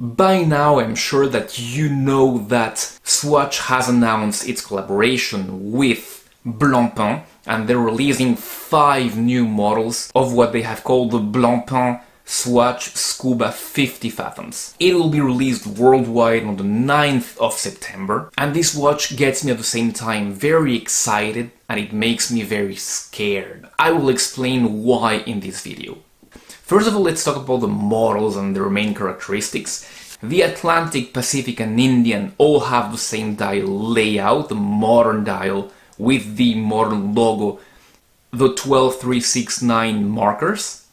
By now I'm sure that you know that Swatch has announced its collaboration with Blancpain, and they're releasing 5 new models of what they have called the Blancpain Swatch Scuba 50 Fathoms. It will be released worldwide on the 9th of September, and this watch gets me at the same time very excited and it makes me very scared. I will explain why in this video. First of all, let's talk about the models and their main characteristics. The Atlantic, Pacific and Indian all have the same dial layout, the modern dial with the modern logo, the 12369 markers,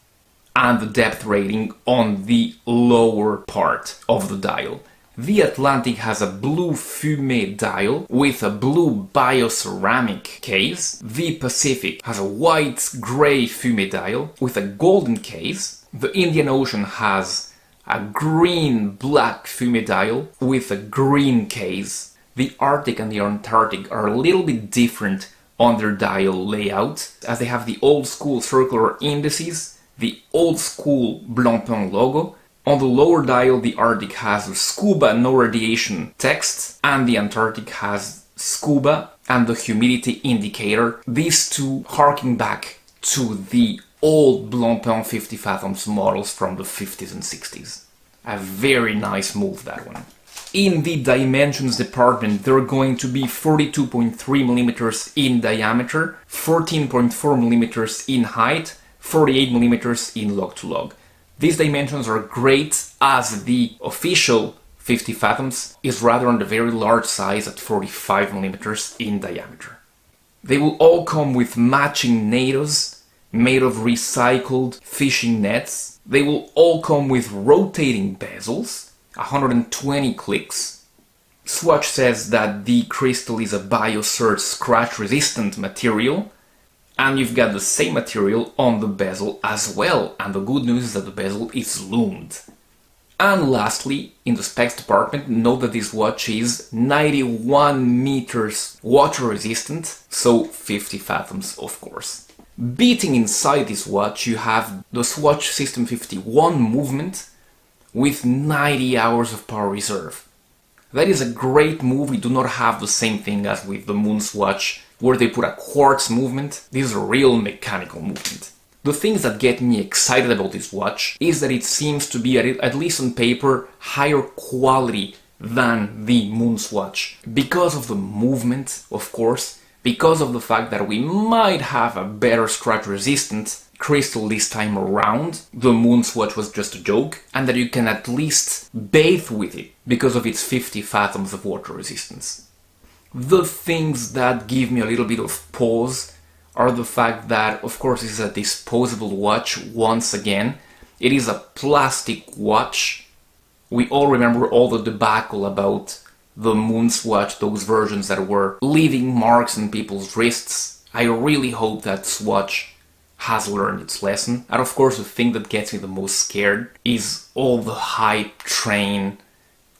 and the depth rating on the lower part of the dial. The Atlantic has a blue fumé dial with a blue bioceramic case. The Pacific has a white-gray fumé dial with a golden case. The Indian Ocean has a green-black fumé dial with a green case. The Arctic and the Antarctic are a little bit different on their dial layout, as they have the old-school circular indices, the old-school Blancpain logo. On the lower dial, the Arctic has scuba no radiation text, and the Antarctic has scuba and the humidity indicator. These two harking back to the old Blancpain 50 Fathoms models from the 50s and 60s. A very nice move, that one. In the dimensions department, they're going to be 42.3mm in diameter, 14.4mm in height, 48mm in log-to-log. These dimensions are great, as the official 50 Fathoms is rather on the very large size at 45mm in diameter. They will all come with matching NATOs made of recycled fishing nets. They will all come with rotating bezels, 120 clicks. Swatch says that the crystal is a BioCert scratch-resistant material, and you've got the same material on the bezel as well, and the good news is that the bezel is loomed. And lastly, in the specs department, note that this watch is 91 meters water resistant, so 50 fathoms of course. Beating inside this watch, you have the Swatch System 51 movement with 90 hours of power reserve. That is a great move. We do not have the same thing as with the Moonswatch, where they put a quartz movement. This is a real mechanical movement. The things that get me excited about this watch is that it seems to be, at least on paper, higher quality than the Moonswatch. Because of the movement, of course, because of the fact that we might have a better scratch resistant crystal this time around, the Moonswatch was just a joke, and that you can at least bathe with it because of its 50 fathoms of water resistance. The things that give me a little bit of pause are the fact that, of course, this is a disposable watch once again. It is a plastic watch. We all remember all the debacle about the Moonswatch, those versions that were leaving marks on people's wrists. I really hope that Swatch has learned its lesson. And of course, the thing that gets me the most scared is all the hype train.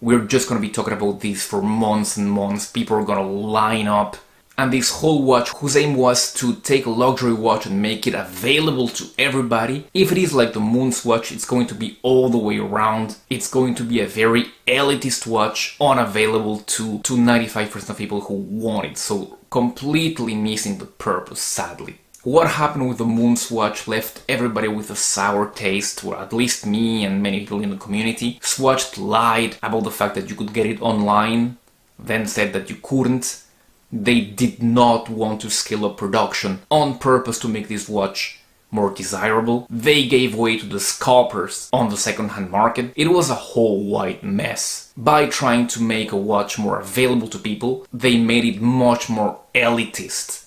We're just going to be talking about this for months and months. People are going to line up. And this whole watch, whose aim was to take a luxury watch and make it available to everybody. If it is like the Moonswatch, it's going to be all the way around. It's going to be a very elitist watch, unavailable to 95% of people who want it. So completely missing the purpose, sadly. What happened with the Moonswatch left everybody with a sour taste, or at least me and many people in the community. Swatch lied about the fact that you could get it online, then said that you couldn't. They did not want to scale up production on purpose to make this watch more desirable. They gave way to the scalpers on the second-hand market. It was a whole white mess. By trying to make a watch more available to people, they made it much more elitist.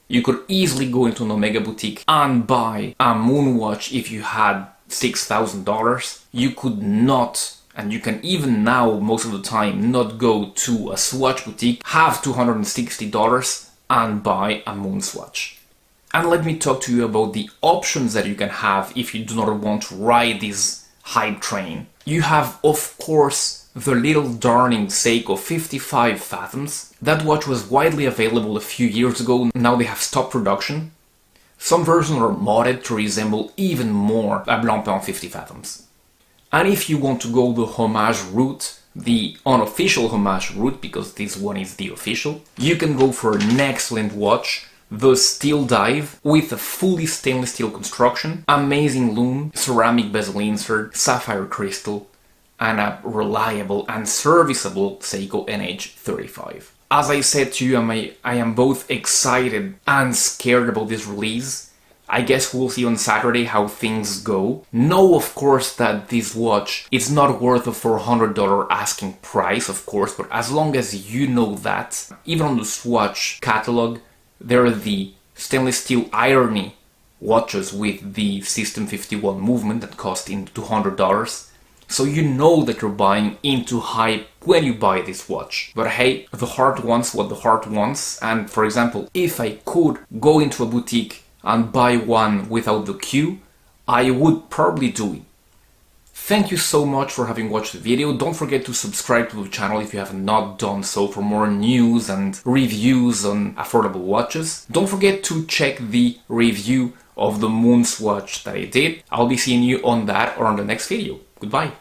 You could easily go into an Omega boutique and buy a Moonwatch if you had $6,000. You could not, and you can even now most of the time not go to a Swatch boutique, have $260 and buy a Moonswatch. And let me talk to you about the options that you can have if you do not want to ride this hype train. You have, of course, the little darning Seiko 55 Fathoms. That watch was widely available a few years ago, now they have stopped production. Some versions are modded to resemble even more a Blancpain 50 Fathoms. And if you want to go the homage route, the unofficial homage route, because this one is the official, you can go for an excellent watch, the STEELDIVE, with a fully stainless steel construction, amazing lume, ceramic bezel insert, sapphire crystal, and a reliable and serviceable Seiko NH35. As I said to you, I am both excited and scared about this release. I guess we'll see on Saturday how things go. Know, of course, that this watch is not worth a $400 asking price, of course, but as long as you know that, even on the Swatch catalog, there are the stainless steel irony watches with the System 51 movement that cost $200. So you know that you're buying into hype when you buy this watch. But hey, the heart wants what the heart wants. And for example, if I could go into a boutique and buy one without the queue, I would probably do it. Thank you so much for having watched the video. Don't forget to subscribe to the channel if you have not done so for more news and reviews on affordable watches. Don't forget to check the review of the Moonswatch that I did. I'll be seeing you on that or on the next video. Goodbye.